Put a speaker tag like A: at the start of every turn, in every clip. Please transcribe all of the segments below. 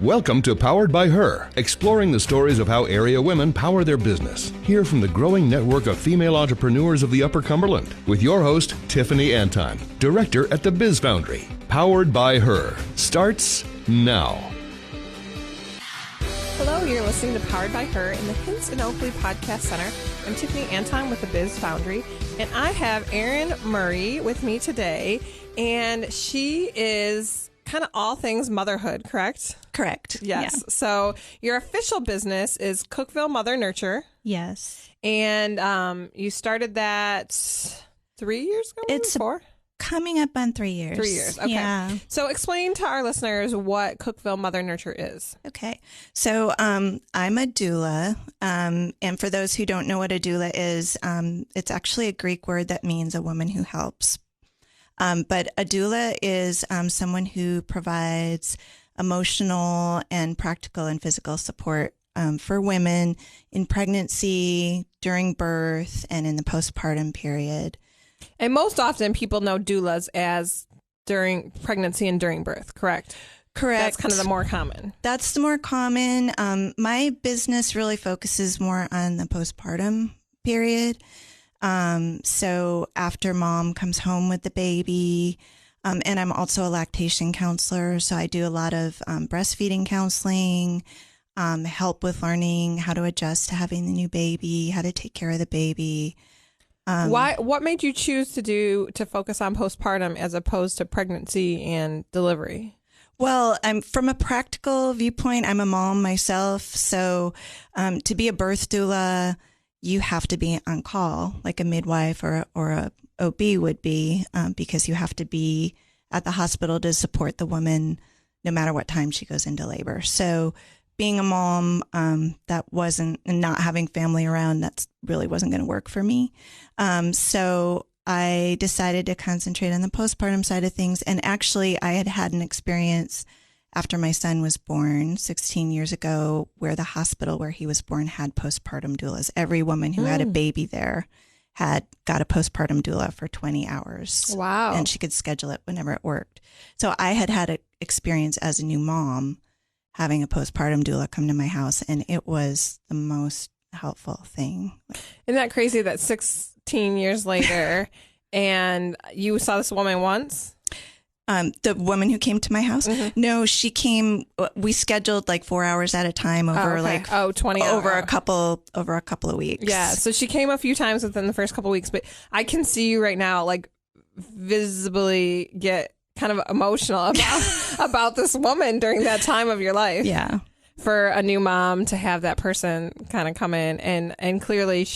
A: Welcome to Powered by Her, exploring the stories of how area women power their business. Hear from the growing network of female entrepreneurs of the Upper Cumberland with your host, Tiffany Anton, director at the Biz Foundry. Powered by Her starts now.
B: Hello, you're listening to Powered by Her in the Hints and Oakley Podcast Center. I'm Tiffany Anton with the Biz Foundry, and I have Erin Murray with me today, and she is kind of all things motherhood, correct?
C: Correct.
B: Yes.
C: Yeah.
B: So your official business is Cookeville Mother Nurture.
C: Yes.
B: And you started that 3 years ago?
C: It's
B: 4?
C: Coming up on 3 years.
B: 3 years. Okay.
C: Yeah.
B: So explain to our listeners what Cookeville Mother Nurture is.
C: Okay. So I'm a doula. And for those who don't know what a doula is, it's actually a Greek word that means a woman who helps. But a doula is someone who provides emotional and practical and physical support for women in pregnancy, during birth, and in the postpartum period.
B: And most often people know doulas as during pregnancy and during birth, correct?
C: Correct.
B: That's kind of the more common.
C: That's the more common. My business really focuses more on the postpartum period. So after mom comes home with the baby, and I'm also a lactation counselor. So I do a lot of breastfeeding counseling, help with learning how to adjust to having the new baby, how to take care of the baby.
B: What made you choose to focus on postpartum as opposed to pregnancy and delivery?
C: Well, from a practical viewpoint, I'm a mom myself. So to be a birth doula, you have to be on call like a midwife or a OB would be, because you have to be at the hospital to support the woman no matter what time she goes into labor. So being a mom, that wasn't, and not having family around, that really wasn't going to work for me. So I decided to concentrate on the postpartum side of things. And actually, I had an experience after my son was born 16 years ago where the hospital where he was born had postpartum doulas. Every woman who had a baby there had got a postpartum doula for 20 hours.
B: Wow.
C: And she could schedule it whenever it worked. So I had an experience as a new mom having a postpartum doula come to my house, and it was the most helpful thing.
B: Isn't that crazy that 16 years later and you saw this woman once?
C: The woman who came to my house?
B: Mm-hmm.
C: No, she came, we scheduled like 4 hours at a time over
B: 20
C: over a couple of weeks.
B: Yeah. So she came a few times within the first couple of weeks, but I can see you right now, like visibly get kind of emotional about this woman during that time of your life.
C: Yeah.
B: For a new mom to have that person kind of come in and clearly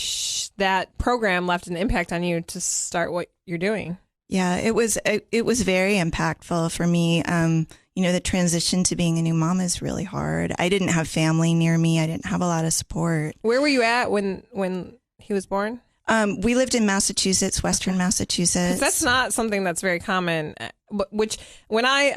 B: that program left an impact on you to start what you're doing.
C: Yeah, it was very impactful for me. The transition to being a new mom is really hard. I didn't have family near me. I didn't have a lot of support.
B: Where were you at when he was born?
C: We lived in Massachusetts, Western Massachusetts.
B: That's not something that's very common. Which when I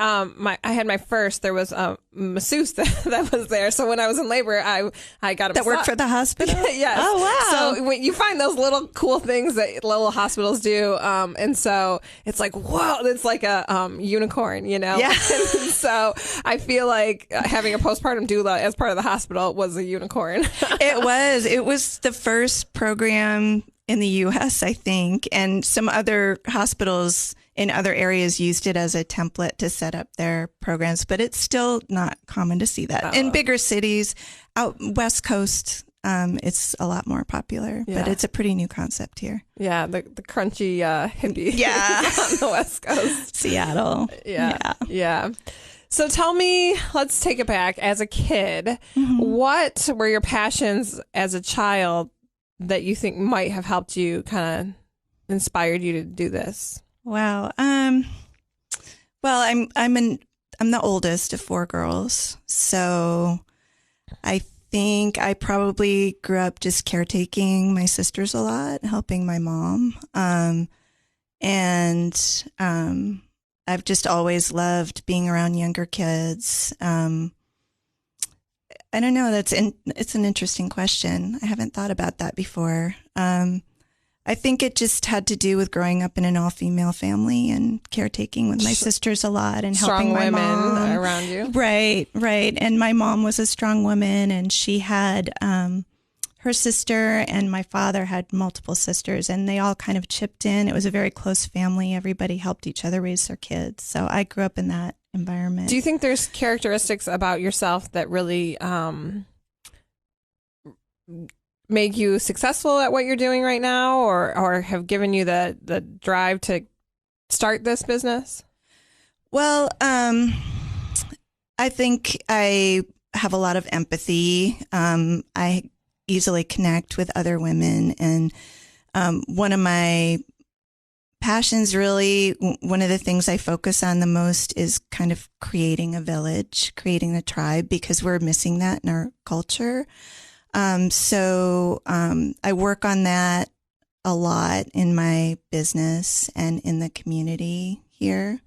B: had my first, there was a masseuse that was there. So when I was in labor, I got a
C: that worked for the hospital.
B: Yes.
C: Oh wow!
B: So when you find those little cool things that little hospitals do, and so it's like whoa, it's like a unicorn, Yeah. And so I feel like having a postpartum doula as part of the hospital was a unicorn.
C: It was the first program in the U.S., I think, and some other hospitals in other areas used it as a template to set up their programs, but it's still not common to see that. In bigger cities, out West Coast, it's a lot more popular, but it's a pretty new concept here.
B: Yeah, the crunchy hippie on the West Coast.
C: Seattle.
B: Yeah. So tell me, let's take it back. As a kid, what were your passions as a child that you think might have helped you, kind of inspired you to do this?
C: Wow. Well, I'm the oldest of 4 girls, so I think I probably grew up just caretaking my sisters a lot, helping my mom, and I've just always loved being around younger kids. I don't know. It's an interesting question. I haven't thought about that before. I think it just had to do with growing up in an all-female family and caretaking with my sisters a lot and helping my mom.
B: Strong women around you.
C: Right. And my mom was a strong woman, and she had her sister, and my father had multiple sisters, and they all kind of chipped in. It was a very close family. Everybody helped each other raise their kids. So I grew up in that environment.
B: Do you think there's characteristics about yourself that really make you successful at what you're doing right now, or have given you the drive to start this business?
C: Well, I think I have a lot of empathy. I easily connect with other women. And one of my passions, really, one of the things I focus on the most is kind of creating a village, creating a tribe, because we're missing that in our culture. So I work on that a lot in my business and in the community here.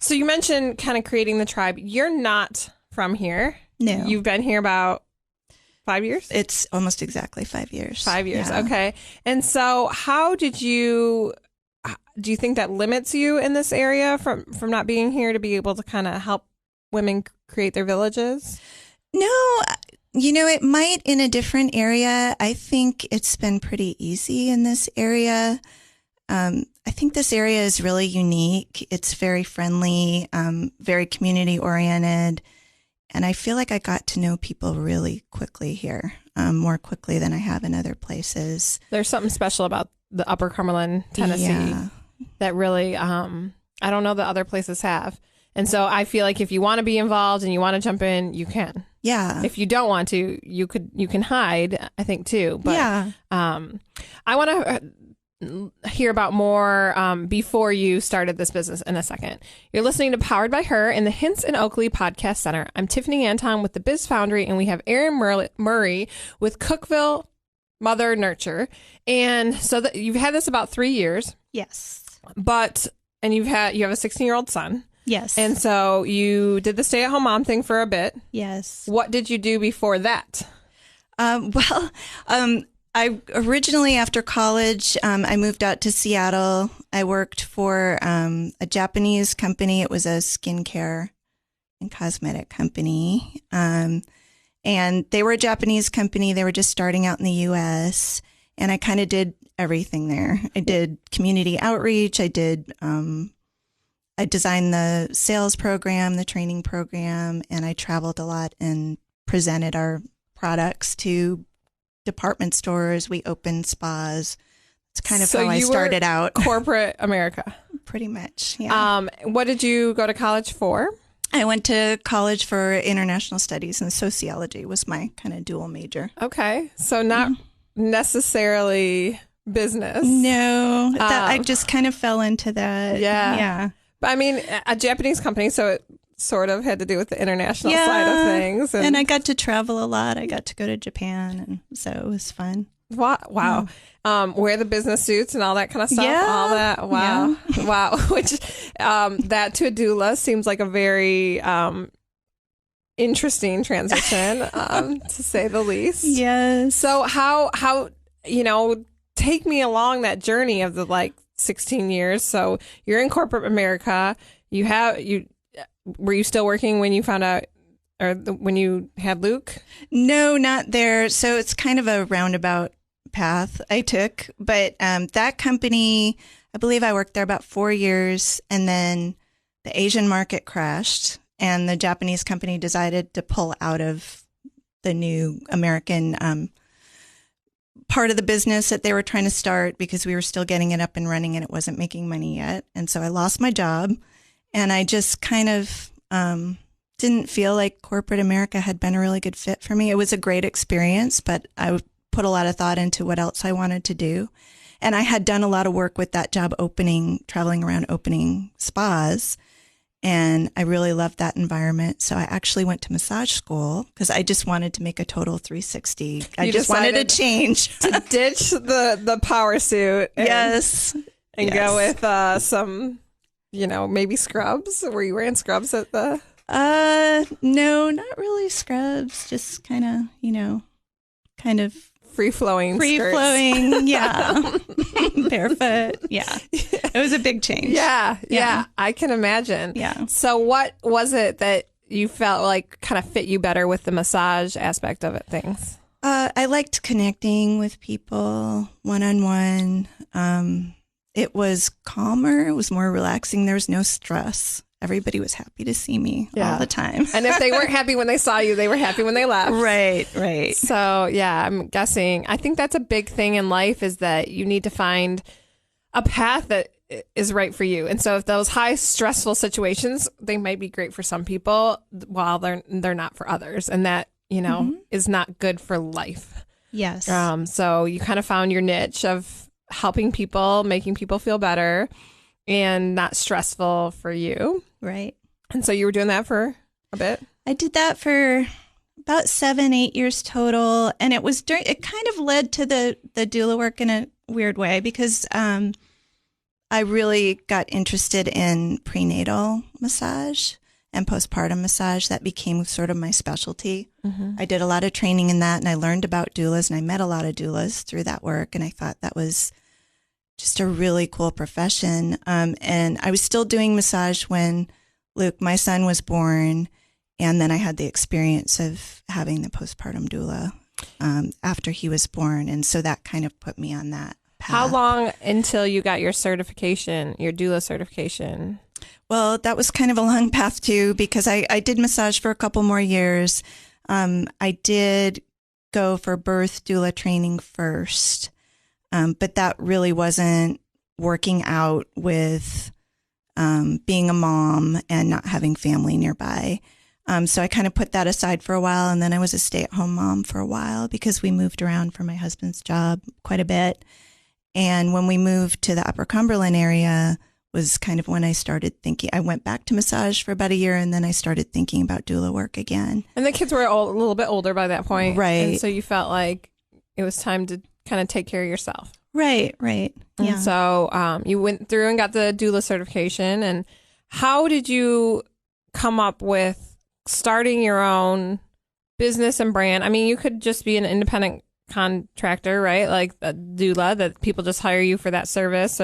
B: So you mentioned kind of creating the tribe. You're not from here.
C: No.
B: You've been here about 5 years?
C: It's almost exactly 5 years.
B: 5 years.
C: Yeah.
B: Okay. And so how do you think that limits you in this area from not being here to be able to kind of help women create their villages?
C: No, it might in a different area. I think it's been pretty easy in this area. I think this area is really unique. It's very friendly, very community oriented. And I feel like I got to know people really quickly here, more quickly than I have in other places.
B: There's something special about the Upper Cumberland, Tennessee that really, I don't know that other places have. And so I feel like if you want to be involved and you want to jump in, you can.
C: Yeah.
B: If you don't want to, you can hide, I think, too. But
C: yeah.
B: I want to hear about more before you started this business in a second. You're listening to Powered by Her in the Hints and Oakley Podcast Center. I'm Tiffany Anton with the Biz Foundry, and we have Erin Murray with Cookeville Mother Nurture. And so you've had this about 3 years.
C: Yes.
B: And you have a 16-year-old son.
C: Yes.
B: And so you did the stay-at-home mom thing for a bit.
C: Yes.
B: What did you do before that?
C: I originally, after college, I moved out to Seattle. I worked for a Japanese company. It was a skincare and cosmetic company. And they were a Japanese company. They were just starting out in the U.S. And I kind of did everything there. I did community outreach. I designed the sales program, the training program, and I traveled a lot and presented our products to department stores. We opened spas. It's kind of how I started out.
B: Corporate America.
C: Pretty much, yeah.
B: What did you go to college for?
C: I went to college for international studies, and sociology was my kind of dual major.
B: Okay. So not necessarily business.
C: No, I just kind of fell into that.
B: Yeah. But I mean, a Japanese company, so it sort of had to do with the international side of things.
C: And I got to travel a lot. I got to go to Japan, and so it was fun.
B: Wow. Wear the business suits and all that kind of stuff.
C: Yeah.
B: All that. Wow.
C: Yeah.
B: Wow. Which, that to a doula seems like a very interesting transition, to say the least.
C: Yes.
B: So how, take me along that journey of the 16 years. So you're in corporate America. Were you still working when you found out, or when you had Luke?
C: No, not there. So it's kind of a roundabout path I took. But that company, I believe I worked there about 4 years, and then the Asian market crashed, and the Japanese company decided to pull out of the new American part of the business that they were trying to start, because we were still getting it up and running and it wasn't making money yet. And so I lost my job, and I just kind of didn't feel like corporate America had been a really good fit for me. It was a great experience, but I put a lot of thought into what else I wanted to do. And I had done a lot of work with that job traveling around opening spas. And I really loved that environment. So I actually went to massage school because I just wanted to make a total 360. I just wanted to change.
B: To ditch the power suit. And go with some, maybe scrubs. Were you wearing scrubs at the...
C: No, not really scrubs. Just kind of
B: free-flowing
C: yeah. Barefoot. Yeah. It was a big change.
B: Yeah. I can imagine.
C: Yeah.
B: So what was it that you felt like kind of fit you better with the massage aspect of things?
C: I liked connecting with people one-on-one. It was calmer. It was more relaxing. There was no stress. Everybody was happy to see me all the time.
B: And if they weren't happy when they saw you, they were happy when they left.
C: Right.
B: So, yeah, I'm guessing. I think that's a big thing in life is that you need to find a path that is right for you. And so if those high stressful situations, they might be great for some people while they're not for others. And that, is not good for life.
C: Yes.
B: So you kind of found your niche of helping people, making people feel better and not stressful for you.
C: Right.
B: And so you were doing that for a bit? I
C: did that for about 7-8 years total. And it kind of led to the doula work in a weird way because I really got interested in prenatal massage and postpartum massage. That became sort of my specialty. Mm-hmm. I did a lot of training in that and I learned about doulas and I met a lot of doulas through that work. And I thought that was just a really cool profession. And I was still doing massage when Luke, my son, was born. And then I had the experience of having the postpartum doula after he was born. And so that kind of put me on that path.
B: How long until you got your certification, your doula certification?
C: Well, that was kind of a long path too, because I did massage for a couple more years. I did go for birth doula training first. But that really wasn't working out with being a mom and not having family nearby. So I kind of put that aside for a while. And then I was a stay-at-home mom for a while because we moved around for my husband's job quite a bit. And when we moved to the Upper Cumberland area was kind of when I started thinking. I went back to massage for about a year and then I started thinking about doula work again.
B: And the kids were a little bit older by that point.
C: Right.
B: And so you felt like it was time to kind of take care of yourself.
C: Right.
B: Yeah. And so you went through and got the doula certification. And how did you come up with starting your own business and brand? I mean, you could just be an independent contractor, right? Like a doula that people just hire you for that service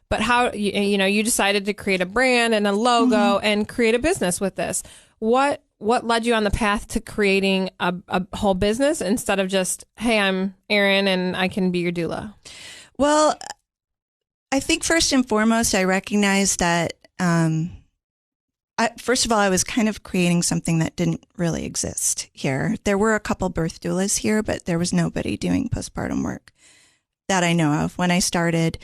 B: but how, you decided to create a brand and a logo and create a business with this. What led you on the path to creating a whole business instead of just, hey, I'm Erin and I can be your doula?
C: Well, I think first and foremost, I recognized that, first of all, I was kind of creating something that didn't really exist here. There were a couple birth doulas here, but there was nobody doing postpartum work that I know of when I started.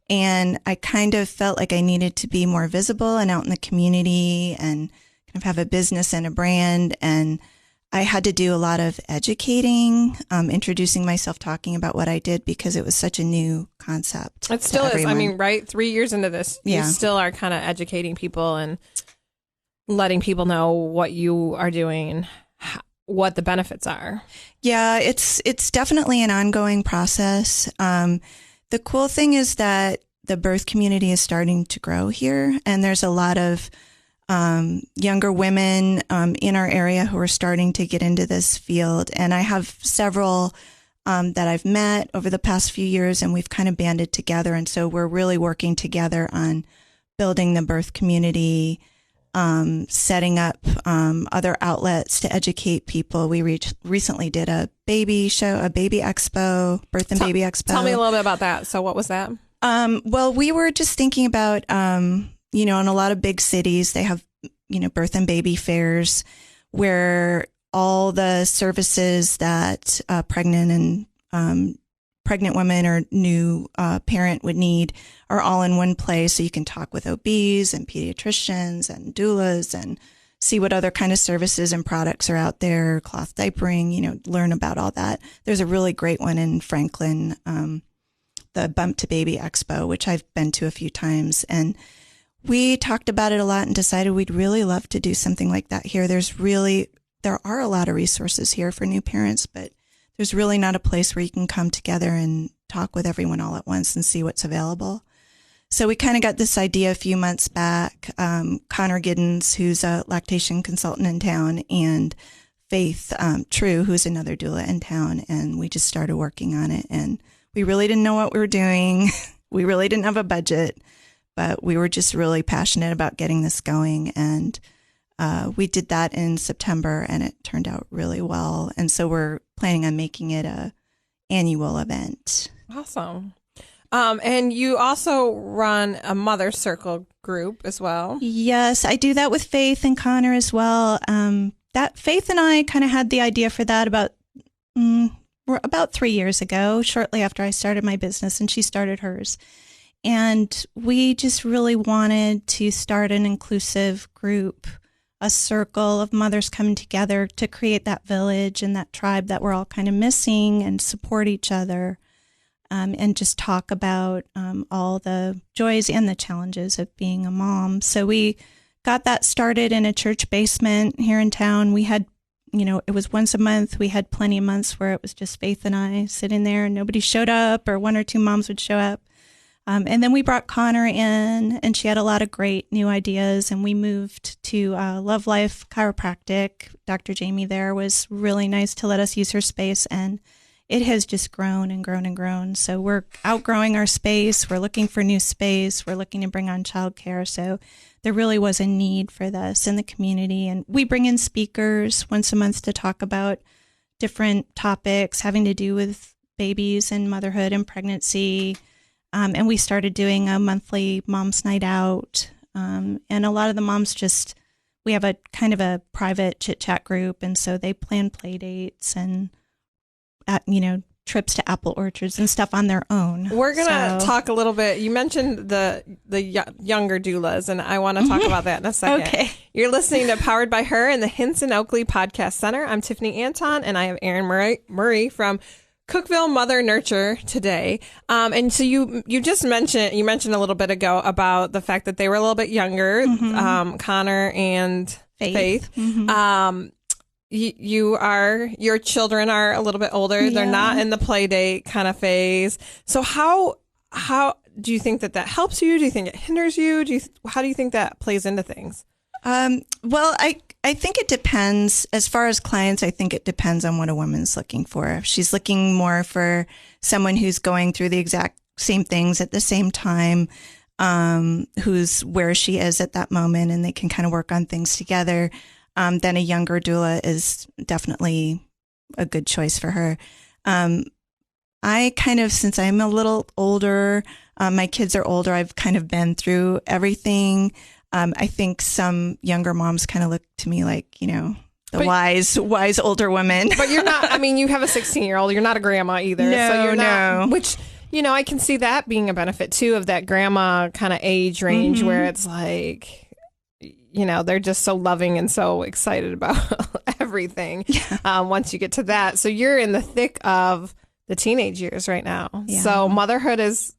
C: And I kind of felt like I needed to be more visible and out in the community and kind of have a business and a brand. And I had to do a lot of educating, introducing myself, talking about what I did because it was such a new concept.
B: It still is. I mean, right? 3 years into this, you still are kind of educating people and letting people know what you are doing and what the benefits are.
C: Yeah, it's definitely an ongoing process. The cool thing is that the birth community is starting to grow here, and there's a lot of younger women in our area who are starting to get into this field. And I have several that I've met over the past few years, and we've kind of banded together. And so we're really working together on building the birth community, setting up other outlets to educate people. We recently did a baby show, a Baby Expo, Birth and Baby Expo.
B: Tell me a little bit about that. So what was that?
C: Well, we were just thinking about, in a lot of big cities, they have, birth and baby fairs where all the services that pregnant women or new parent would need are all in one place. So you can talk with OBs and pediatricians and doulas and see what other kind of services and products are out there, cloth diapering, learn about all that. There's a really great one in Franklin, the Bump to Baby Expo, which I've been to a few times. And we talked about it a lot and decided we'd really love to do something like that here. There are a lot of resources here for new parents, but there's really not a place where you can come together and talk with everyone all at once and see what's available. So we kind of got this idea a few months back. Connor Giddens, who's a lactation consultant in town, and Faith True, who's another doula in town, and we just started working on it. And we really didn't know what we were doing. We really didn't have a budget, but we were just really passionate about getting this going. And we did that in September, and it turned out really well. And so we're planning on making it a annual event.
B: Awesome. And you also run a Mother Circle group as well.
C: Yes, I do that with Faith and Connor as well. That Faith and I kind of had the idea for that about 3 years ago, shortly after I started my business and she started hers. And we just really wanted to start an inclusive group, a circle of mothers coming together to create that village and that tribe that we're all kind of missing, and support each other, and just talk about all the joys and the challenges of being a mom. So we got that started in a church basement here in town. We had, it was once a month. We had plenty of months where it was just Faith and I sitting there and nobody showed up, or one or two moms would show up. And then we brought Connor in, and she had a lot of great new ideas, and we moved to Love Life Chiropractic. Dr. Jamie there was really nice to let us use her space, and it has just grown and grown and grown. So we're outgrowing our space. We're looking for new space. We're looking to bring on childcare. So there really was a need for this in the community. And we bring in speakers once a month to talk about different topics having to do with babies and motherhood and pregnancy. And we started doing a monthly mom's night out. And a lot of the moms we have a kind of a private chit chat group. And so they plan play dates and, trips to apple orchards and stuff on their own.
B: We're going to talk a little bit. You mentioned the younger doulas, and I want to talk about that in a second.
C: Okay.
B: You're listening to Powered by Her in the Hinson Oakley Podcast Center. I'm Tiffany Anton, and I have Erin Murray from Cookeville Mother Nurture today. And so you mentioned a little bit ago about the fact that they were a little bit younger, Connor and Faith.
C: Mm-hmm.
B: Your children are a little bit older. Yeah. They're not in the play date kind of phase. So how do you think that helps you? Do you think it hinders you? How do you think that plays into things?
C: Well, I think it depends. As far as clients, I think it depends on what a woman's looking for. If she's looking more for someone who's going through the exact same things at the same time, who's where she is at that moment, and they can kind of work on things together, then a younger doula is definitely a good choice for her. I kind of, since I'm a little older, my kids are older, I've kind of been through everything. I think some younger moms kind of look to me like, wise older women.
B: But you're not, you have a 16-year-old. You're not a grandma either.
C: No,
B: so you're not,
C: no.
B: Which, I can see that being a benefit too, of that grandma kind of age range where it's like, they're just so loving and so excited about everything once you get to that. So you're in the thick of the teenage years right now. Yeah. So motherhood is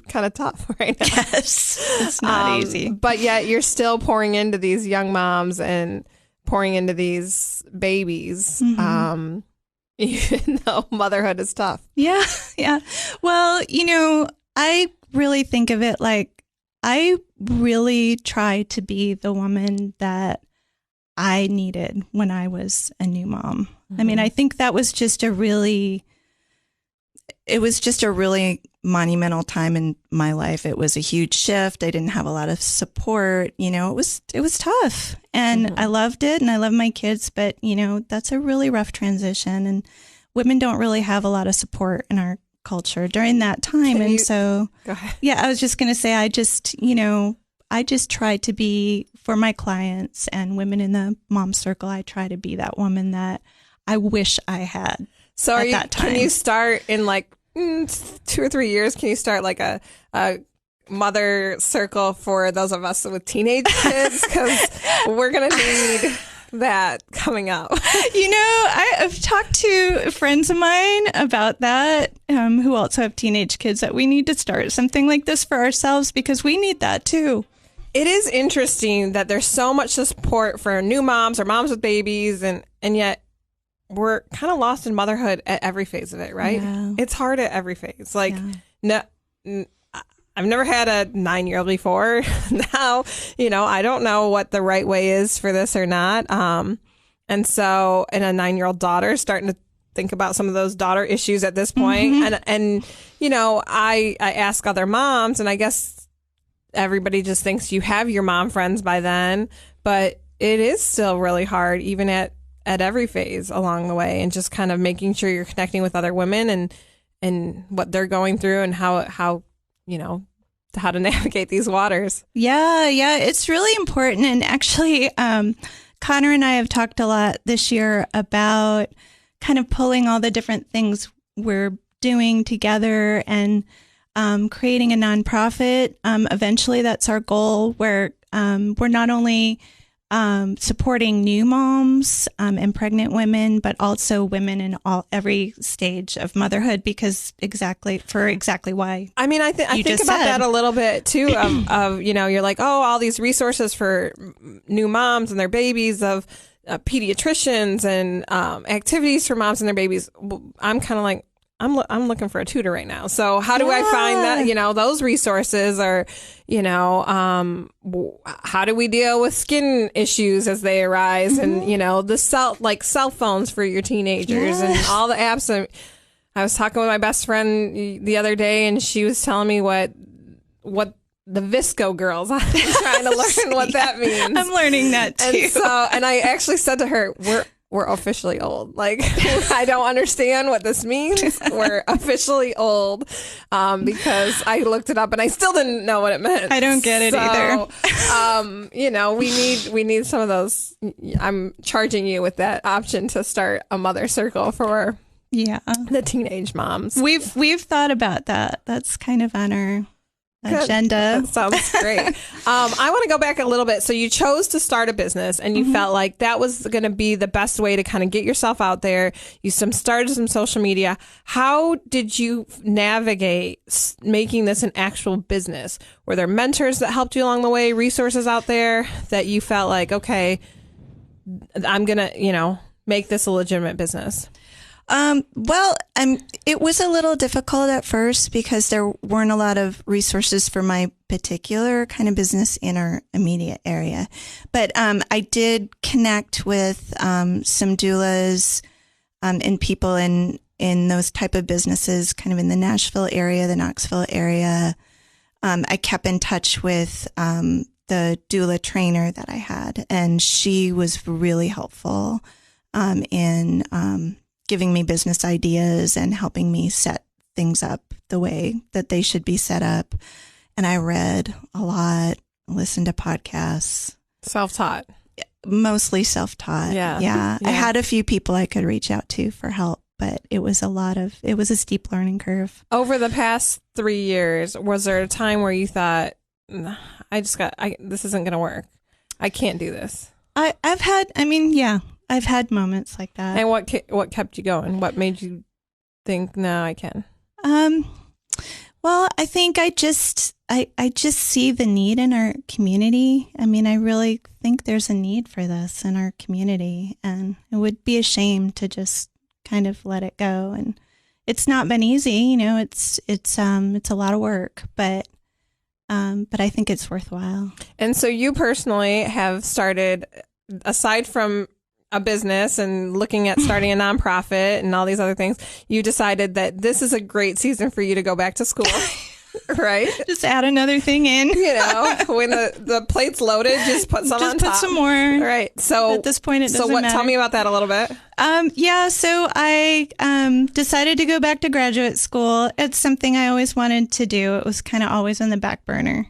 B: kind of tough right now.
C: Yes, it's not easy.
B: But yet you're still pouring into these young moms and pouring into these babies, even though motherhood is tough.
C: Yeah, yeah. Well, I really think of it like I really tried to be the woman that I needed when I was a new mom. I think that was just a really monumental time in my life. It was a huge shift. I didn't have a lot of support. It was tough, and I loved it, and I love my kids, but that's a really rough transition, and women don't really have a lot of support in our culture during that time. Go ahead. Yeah, I was just going to say, I just tried to be, for my clients and women in the mom circle, I try to be that woman that I wish I had.
B: So
C: at that time.
B: Can you start in 2 or 3 years? Can you start like a mother circle for those of us with teenage kids? Because we're going to need that coming up.
C: I've talked to friends of mine about that, who also have teenage kids, that we need to start something like this for ourselves because we need that too.
B: It is interesting that there's so much support for new moms or moms with babies, and yet we're kind of lost in motherhood at every phase of it, right? Yeah. It's hard at every phase. I've never had a 9-year-old before. Now, I don't know what the right way is for this or not. And so, and a 9-year-old daughter, starting to think about some of those daughter issues at this point. And you know, I ask other moms, and I guess everybody just thinks you have your mom friends by then, but it is still really hard, even at every phase along the way, and just kind of making sure you're connecting with other women and what they're going through and how you know, how to navigate these waters.
C: Yeah, it's really important. And actually, Connor and I have talked a lot this year about kind of pulling all the different things we're doing together and creating a nonprofit. Eventually, that's our goal, where we're not only supporting new moms and pregnant women, but also women in every stage of motherhood, because exactly why.
B: I mean, I think about that a little bit too. Of you know, you're like, oh, all these resources for new moms and their babies, of pediatricians and activities for moms and their babies. I'm kind of like, I'm looking for a tutor right now. So how do I find that, you know, those resources, or, you know, how do we deal with skin issues as they arise, and, you know, the cell phones for your teenagers and all the apps. I was talking with my best friend the other day, and she was telling me what the Visco girls. I'm trying to learn what that means.
C: I'm learning that too.
B: And I actually said to her, we're officially old. Like, I don't understand what this means. We're officially old, because I looked it up and I still didn't know what it meant.
C: I don't get it either.
B: You know, we need some of those. I'm charging you with that option to start a mother circle for the teenage moms.
C: We've thought about that. That's kind of on our agenda.
B: That sounds great. I want to go back a little bit. So you chose to start a business, and you felt like that was going to be the best way to kind of get yourself out there. You started some social media. How did you navigate making this an actual business? Were there mentors that helped you along the way, resources out there that you felt like, okay, I'm going to, you know, make this a legitimate business?
C: It was a little difficult at first because there weren't a lot of resources for my particular kind of business in our immediate area. But I did connect with some doulas and people in those type of businesses, kind of in the Nashville area, the Knoxville area. I kept in touch with the doula trainer that I had, and she was really helpful in giving me business ideas and helping me set things up the way that they should be set up. And I read a lot, listened to podcasts.
B: Self-taught.
C: Mostly self-taught. Yeah. I had a few people I could reach out to for help, but it was a steep learning curve.
B: Over the past 3 years, was there a time where you thought, this isn't going to work. I can't do this.
C: I've had moments like that.
B: And what kept you going? What made you think, no, I can?
C: Well, I think I just see the need in our community. I mean, I really think there's a need for this in our community, and it would be a shame to just kind of let it go. And it's not been easy, you know. It's a lot of work, but I think it's worthwhile.
B: And so you personally have started, aside from a business and looking at starting a nonprofit and all these other things, you decided that this is a great season for you to go back to school, right?
C: Just add another thing in.
B: You know, when the plate's loaded, just put some on top.
C: Just put some more.
B: Right. So
C: at this point, it doesn't matter.
B: Tell me about that a little bit.
C: So I decided to go back to graduate school. It's something I always wanted to do. It was kind of always on the back burner.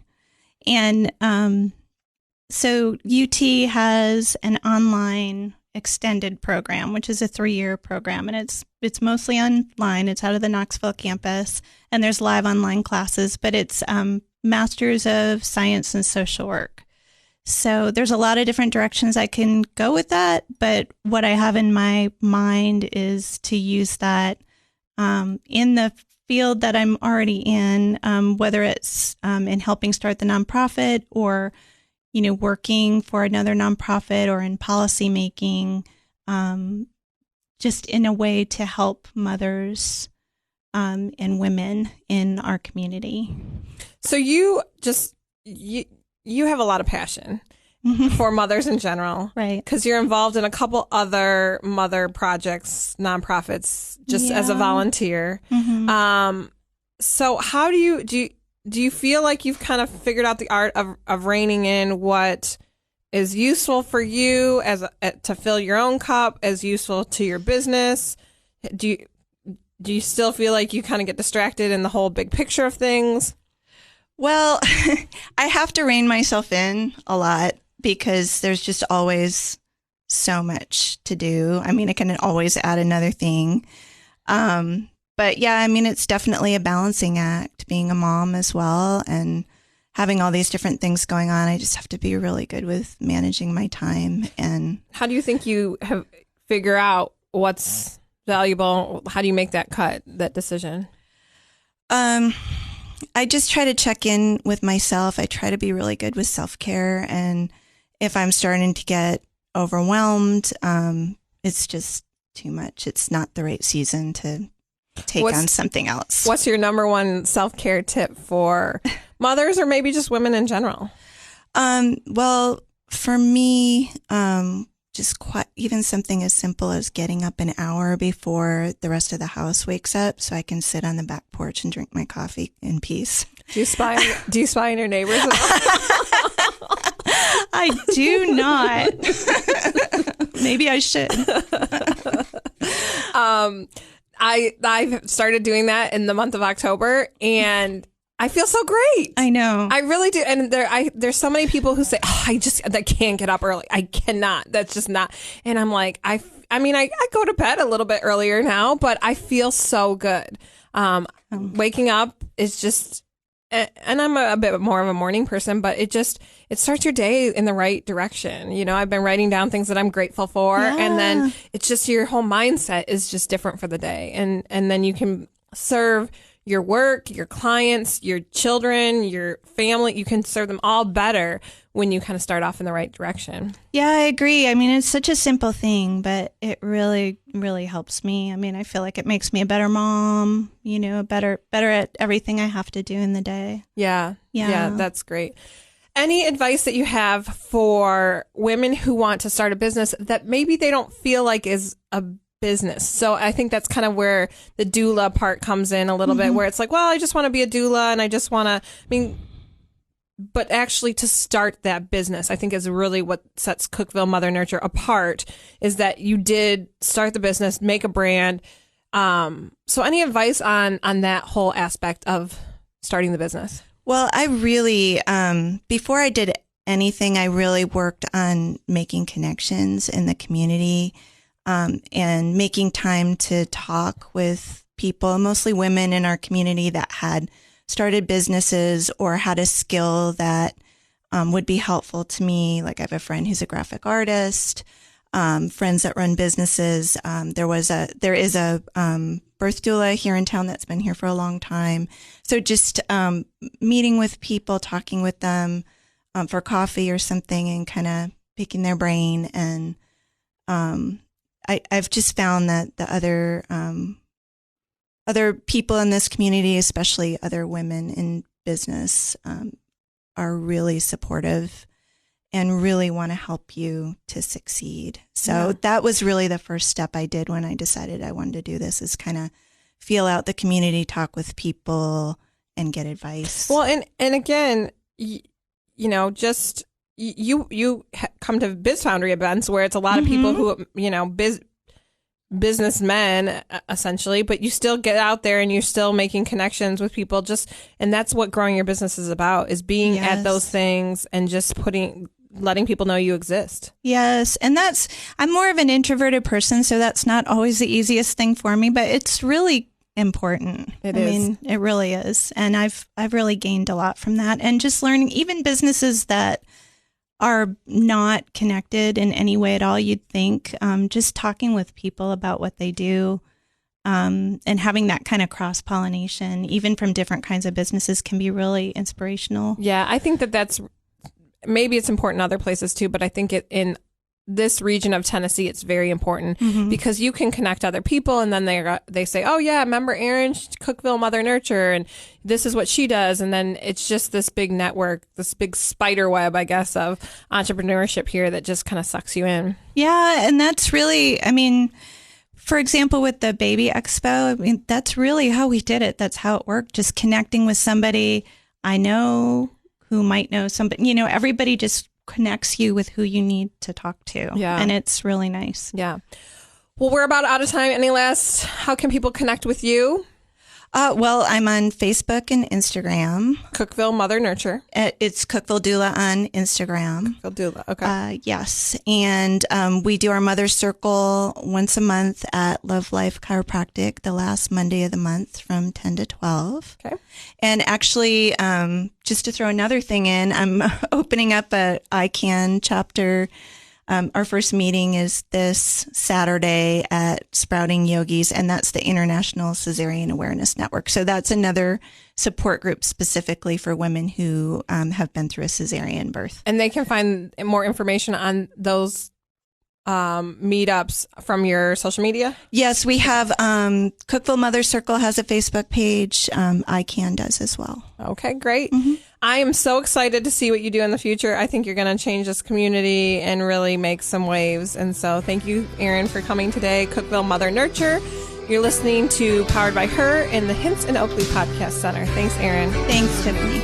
C: And so UT has an online extended program, which is a 3-year program, and it's mostly online. It's out of the Knoxville campus, and there's live online classes, but it's Masters of Science and Social Work. So there's a lot of different directions I can go with that, but what I have in my mind is to use that in the field that I'm already in, whether it's in helping start the nonprofit, or working for another nonprofit, or in policy making, just in a way to help mothers and women in our community.
B: So you have a lot of passion, for mothers in general.
C: Right.
B: Because you're involved in a couple other mother projects, nonprofits, just as a volunteer. So how do you feel like you've kind of figured out the art of reining in what is useful for you to fill your own cup, as useful to your business? Do you still feel like you kind of get distracted in the whole big picture of things?
C: Well, I have to rein myself in a lot because there's just always so much to do. I mean, I can always add another thing. But yeah, I mean, it's definitely a balancing act being a mom as well and having all these different things going on. I just have to be really good with managing my time. And
B: how do you think you have figure out what's valuable? How do you make that decision?
C: I just try to check in with myself. I try to be really good with self-care. And if I'm starting to get overwhelmed, it's just too much. It's not the right season to take on something else.
B: What's your number one self-care tip for mothers or maybe just women in general?
C: Well, for me, just even something as simple as getting up an hour before the rest of the house wakes up so I can sit on the back porch and drink my coffee in peace.
B: Do you spy on your neighbors at all?
C: I do not. Maybe I should.
B: I've started doing that in the month of October, and I feel so great.
C: I know.
B: I really do. And there's so many people who say, oh, I can't get up early. I cannot. That's just not. And I'm like, I go to bed a little bit earlier now, but I feel so good. Waking up is just, and I'm a bit more of a morning person, but it starts your day in the right direction. You know, I've been writing down things that I'm grateful for, and then it's just your whole mindset is just different for the day. And then you can serve your work, your clients, your children, your family. You can serve them all better when you kind of start off in the right direction.
C: Yeah, I agree. I mean, it's such a simple thing, but it really, really helps me. I mean, I feel like it makes me a better mom, you know, better at everything I have to do in the day.
B: Yeah, that's great. Any advice that you have for women who want to start a business that maybe they don't feel like is a business? So I think that's kind of where the doula part comes in a little bit, where it's like, well, I just want to be a doula and I just want to, but actually to start that business, I think is really what sets Cookeville Mother Nurture apart, is that you did start the business, make a brand. So any advice on that whole aspect of starting the business?
C: Well, I really, before I did anything, I really worked on making connections in the community, and making time to talk with people, mostly women in our community that had started businesses or had a skill that would be helpful to me. Like I have a friend who's a graphic artist, friends that run businesses. There is a birth doula here in town that's been here for a long time. So just meeting with people, talking with them for coffee or something, and kind of picking their brain. And I've just found that the other people in this community, especially other women in business, are really supportive and really want to help you to succeed. So that was really the first step I did when I decided I wanted to do this, is kind of feel out the community, talk with people, and get advice.
B: Well, and again, you just you come to Biz Foundry events where it's a lot of people who, businessmen essentially, but you still get out there and you're still making connections with people, and that's what growing your business is about, is being at those things and just letting people know you exist.
C: Yes. And I'm more of an introverted person, so that's not always the easiest thing for me, but it's really important. I mean, it really is. And I've really gained a lot from that. And just learning, even businesses that are not connected in any way at all, you'd think, just talking with people about what they do, and having that kind of cross-pollination, even from different kinds of businesses, can be really inspirational.
B: Yeah, I think that's, maybe it's important in other places too, but I think in this region of Tennessee, it's very important because you can connect other people, and then they say, oh yeah, remember Erin, Cookeville Mother Nurture, and this is what she does. And then it's just this big network, this big spider web, I guess, of entrepreneurship here that just kind of sucks you in.
C: Yeah. And that's really, I mean, for example, with the Baby Expo, I mean, that's really how we did it. That's how it worked. Just connecting with somebody I know who might know somebody, you know, everybody just connects you with who you need to talk to.
B: Yeah.
C: And it's really nice.
B: Yeah. Well, we're about out of time. How can people connect with you?
C: Well, I'm on Facebook and Instagram.
B: Cookeville Mother Nurture.
C: It's Cookeville Doula on Instagram.
B: Cookeville Doula. Okay.
C: Yes. And we do our Mother Circle once a month at Love Life Chiropractic, the last Monday of the month from 10 to 12.
B: Okay.
C: And actually, just to throw another thing in, I'm opening up a ICANN chapter. Our first meeting is this Saturday at Sprouting Yogis, and that's the International Cesarean Awareness Network. So that's another support group specifically for women who have been through a cesarean birth.
B: And they can find more information on those meetups from your social media?
C: Yes, we have Cookeville Mother Circle has a Facebook page. ICANN does as well.
B: Okay, great. I am so excited to see what you do in the future. I think you're going to change this community and really make some waves. And so thank you, Erin, for coming today. Cookeville Mother Nurture. You're listening to Powered by Her in the Hints and Oakley Podcast Center. Thanks, Erin.
C: Thanks, Tiffany.